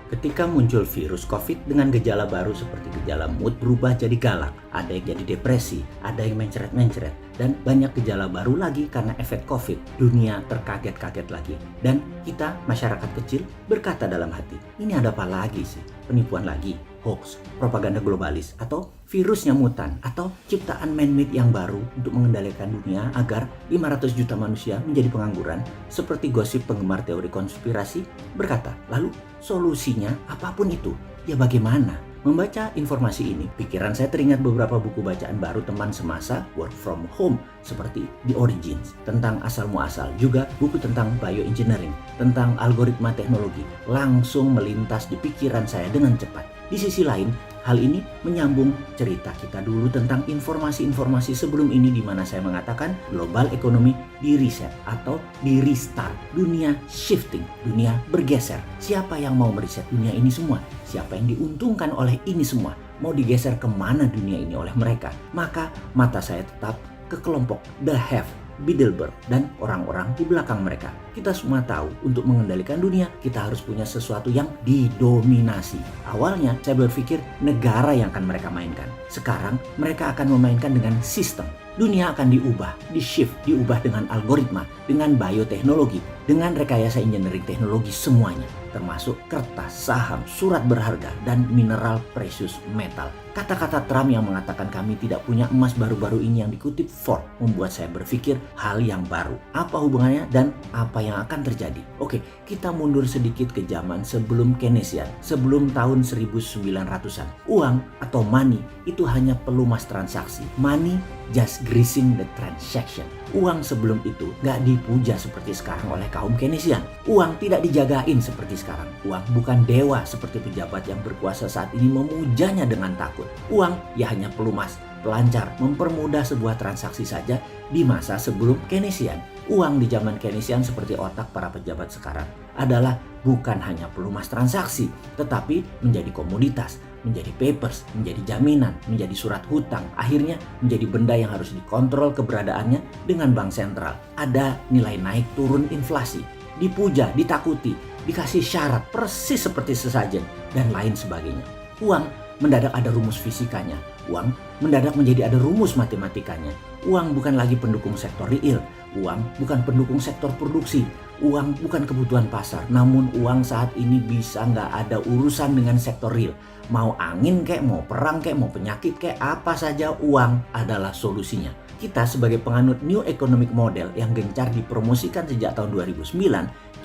Ketika muncul virus COVID dengan gejala baru seperti gejala mood berubah jadi galak, ada yang jadi depresi, ada yang mencret-mencret, dan banyak gejala baru lagi karena efek COVID. Dunia terkaget-kaget lagi. Dan kita, masyarakat kecil, berkata dalam hati, ini ada apa lagi sih? Penipuan lagi, hoax, propaganda globalis, atau virusnya mutan, atau ciptaan man-made yang baru untuk mengendalikan dunia agar 500 juta manusia menjadi pengangguran, seperti gosip penggemar teori konspirasi berkata, lalu solusinya apapun itu, ya bagaimana? Membaca informasi ini, pikiran saya teringat beberapa buku bacaan baru teman semasa work from home seperti The Origins, tentang asal muasal, juga buku tentang bioengineering, tentang algoritma teknologi, langsung melintas di pikiran saya dengan cepat. Di sisi lain, hal ini menyambung cerita kita dulu tentang informasi-informasi sebelum ini di mana saya mengatakan global ekonomi di reset atau di restart. Dunia shifting, dunia bergeser. Siapa yang mau mereset dunia ini semua? Siapa yang diuntungkan oleh ini semua? Mau digeser kemana dunia ini oleh mereka? Maka mata saya tetap ke kelompok The Have, Bilderberg, dan orang-orang di belakang mereka. Kita semua tahu untuk mengendalikan dunia kita harus punya sesuatu yang didominasi. Awalnya saya berpikir negara yang akan mereka mainkan. Sekarang mereka akan memainkan dengan sistem. Dunia akan diubah, di-shift, diubah dengan algoritma, dengan bioteknologi, dengan rekayasa engineering teknologi semuanya, termasuk kertas, saham, surat berharga, dan mineral precious metal. Kata-kata Trump yang mengatakan kami tidak punya emas baru-baru ini yang dikutip Ford membuat saya berpikir hal yang baru. Apa hubungannya dan apa yang akan terjadi? Oke, kita mundur sedikit ke zaman sebelum Keynesian, sebelum tahun 1900-an. Uang atau money itu hanya pelumas transaksi. Money just greasing the transaction. Uang sebelum itu gak dipuja seperti sekarang oleh kaum Keynesian. Uang tidak dijagain seperti sekarang. Uang bukan dewa seperti pejabat yang berkuasa saat ini memujanya dengan takut. Uang ya hanya pelumas, pelancar, mempermudah sebuah transaksi saja di masa sebelum Keynesian. Uang di zaman Keynesian seperti otak para pejabat sekarang adalah bukan hanya pelumas transaksi, tetapi menjadi komoditas, menjadi papers, menjadi jaminan, menjadi surat hutang, akhirnya menjadi benda yang harus dikontrol keberadaannya dengan bank sentral. Ada nilai naik turun inflasi, dipuja, ditakuti, dikasih syarat persis seperti sesajen, dan lain sebagainya. Uang mendadak ada rumus fisikanya, uang mendadak menjadi ada rumus matematikanya. Uang bukan lagi pendukung sektor real, uang bukan pendukung sektor produksi, uang bukan kebutuhan pasar, namun uang saat ini bisa nggak ada urusan dengan sektor real. Mau angin kek, mau perang kek, mau penyakit kek, apa saja uang adalah solusinya. Kita sebagai penganut New Economic Model yang gencar dipromosikan sejak tahun 2009,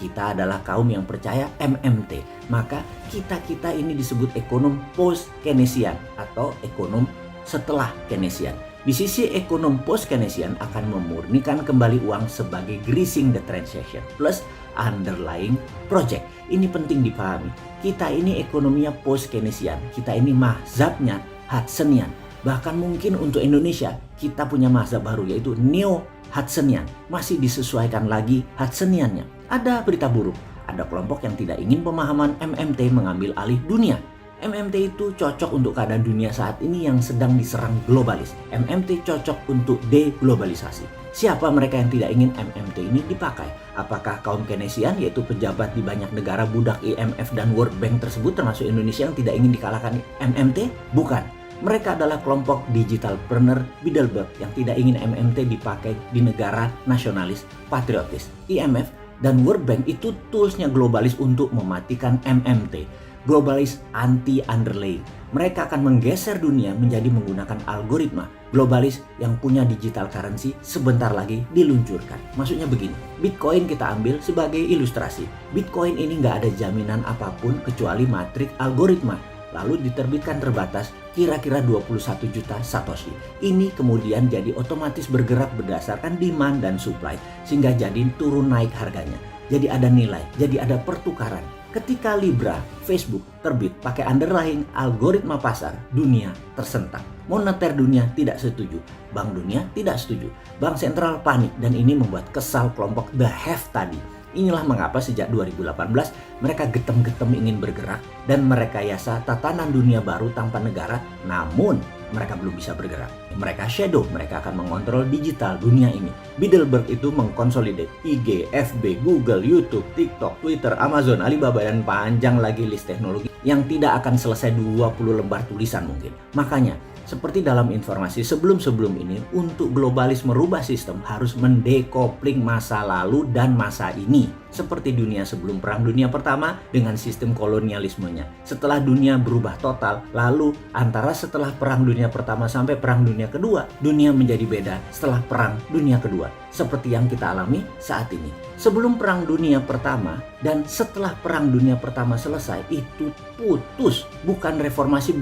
kita adalah kaum yang percaya MMT. Maka kita ini disebut ekonom post-Keynesian atau ekonom setelah Keynesian. Di sisi ekonom post-Keynesian akan memurnikan kembali uang sebagai greasing the transaction plus underlying project. Ini penting dipahami. Kita ini ekonominya post-Keynesian. Kita ini mazhabnya Hudsonian. Bahkan mungkin untuk Indonesia kita punya mazhab baru yaitu Neo-Hudsonian. Masih disesuaikan lagi Hudsoniannya. Ada berita buruk. Ada kelompok yang tidak ingin pemahaman MMT mengambil alih dunia. MMT itu cocok untuk keadaan dunia saat ini yang sedang diserang globalis. MMT cocok untuk deglobalisasi. Siapa mereka yang tidak ingin MMT ini dipakai? Apakah kaum Keynesian yaitu pejabat di banyak negara budak IMF dan World Bank tersebut termasuk Indonesia yang tidak ingin dikalahkan MMT? Bukan. Mereka adalah kelompok digitalpreneur Bilderberg yang tidak ingin MMT dipakai di negara nasionalis patriotis. IMF dan World Bank itu toolsnya globalis untuk mematikan MMT. Globalis anti-underlying. Mereka akan menggeser dunia menjadi menggunakan algoritma. Globalis yang punya digital currency sebentar lagi diluncurkan. Maksudnya begini, Bitcoin kita ambil sebagai ilustrasi. Bitcoin ini nggak ada jaminan apapun kecuali matrik algoritma. Lalu diterbitkan terbatas kira-kira 21 juta Satoshi. Ini kemudian jadi otomatis bergerak berdasarkan demand dan supply. Sehingga jadi turun naik harganya. Jadi ada nilai, jadi ada pertukaran. Ketika Libra, Facebook terbit pakai underlying algoritma pasar, dunia tersentak. Moneter dunia tidak setuju, Bank Dunia tidak setuju, Bank Sentral panik dan ini membuat kesal kelompok The Have tadi. Inilah mengapa sejak 2018 mereka getem-getem ingin bergerak dan merekayasa tatanan dunia baru tanpa negara, namun mereka belum bisa bergerak. Mereka shadow, mereka akan mengontrol digital dunia ini. Bilderberg itu mengkonsolidate IG, FB, Google, YouTube, TikTok, Twitter, Amazon, Alibaba, dan panjang lagi list teknologi yang tidak akan selesai 20 lembar tulisan mungkin. Makanya, seperti dalam informasi sebelum-sebelum ini, untuk globalis merubah sistem harus mendekopling masa lalu dan masa ini. Seperti dunia sebelum Perang Dunia Pertama dengan sistem kolonialismenya. Setelah dunia berubah total, lalu antara setelah Perang Dunia Pertama sampai Perang Dunia Kedua, dunia menjadi beda setelah Perang Dunia Kedua. Seperti yang kita alami saat ini. Sebelum Perang Dunia Pertama dan setelah Perang Dunia Pertama selesai, itu putus. Bukan reformasi,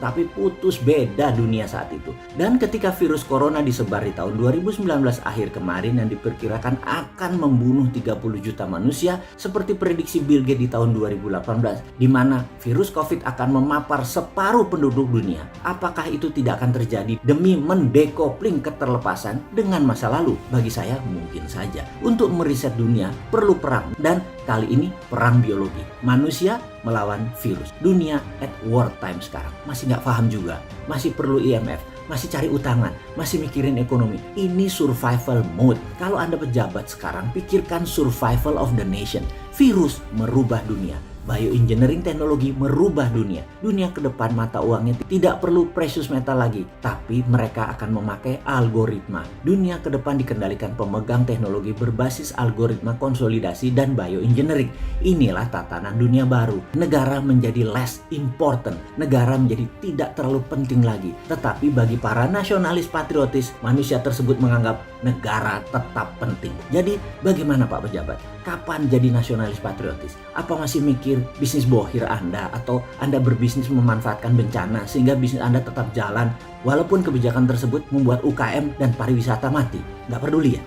tapi putus, beda dunia saat itu. Dan ketika virus corona disebar di tahun 2019 akhir kemarin yang diperkirakan akan membunuh 30 juta manusia seperti prediksi Bill Gates di tahun 2018, di mana virus COVID akan memapar separuh penduduk dunia. Apakah itu tidak akan terjadi demi mendekopling keterlepasan dengan masa lalu? Bagi saya mungkin saja. Untuk meriset dunia perlu perang, dan kali ini perang biologi. Manusia melawan virus. Dunia at war time sekarang. Masih nggak paham juga. Masih perlu IMF. Masih cari utangan, masih mikirin ekonomi. Ini survival mode. Kalau Anda pejabat sekarang, pikirkan survival of the nation. Virus merubah dunia. Bioengineering teknologi merubah dunia. Dunia ke depan mata uangnya tidak perlu precious metal lagi, tapi mereka akan memakai algoritma. Dunia ke depan dikendalikan pemegang teknologi berbasis algoritma konsolidasi dan bioengineering. Inilah tatanan dunia baru. Negara menjadi less important. Negara menjadi tidak terlalu penting lagi. Tetapi bagi para nasionalis patriotis, manusia tersebut menganggap negara tetap penting. Jadi bagaimana Pak Pejabat? Kapan jadi nasionalis patriotis? Apa masih mikir bisnis bohir Anda, atau Anda berbisnis memanfaatkan bencana sehingga bisnis Anda tetap jalan walaupun kebijakan tersebut membuat UKM dan pariwisata mati? Nggak peduli ya?